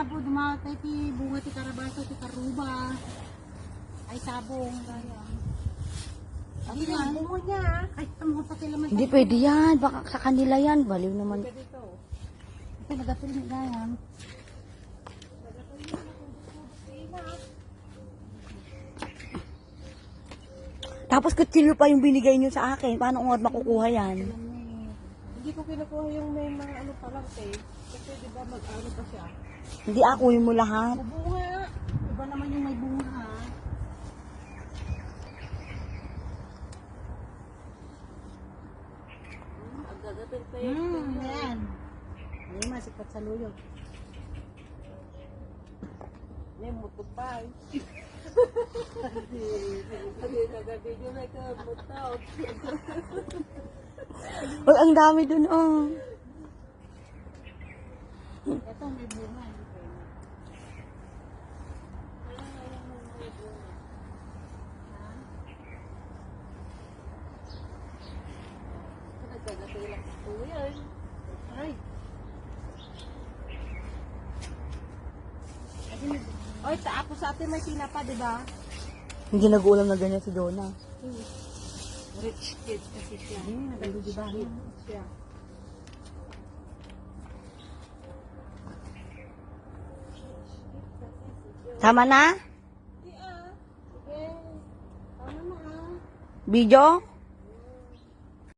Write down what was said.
po dumatay ti bunga ti karabaso ti karuba. Ay sabong gaya. Ang yan bunga niya. Ay tamo pa sila man. Hindi pwede yan. Baka sa kanila yan. Baliw naman. Ito nagapil ni gayan. Tapos kutsilyo pa yung binigay nyo sa akin. Paano ko makukuha yan? Hindi ko kinukuha yung may mga ano pa lang kasi di ba mag-ano pa siya. Hindi ako yung mo lahat. Bunga. Iba naman yung may bunga ha. Agagapin pa yun. Yan. Ay, masipat sa luyog. May mutog pa eh. Hindi nagabidyo na ikaw mutog. Uy, ang dami dun, oh. Ito may bunga. Ay. Oy, tapo sa atin may tinapa, di ba? Hindi nag-uulam na ganyan si Donna. Rich kid kasi siya. Di ba? Siya. Tama na? Sige. Tama na ah. Video?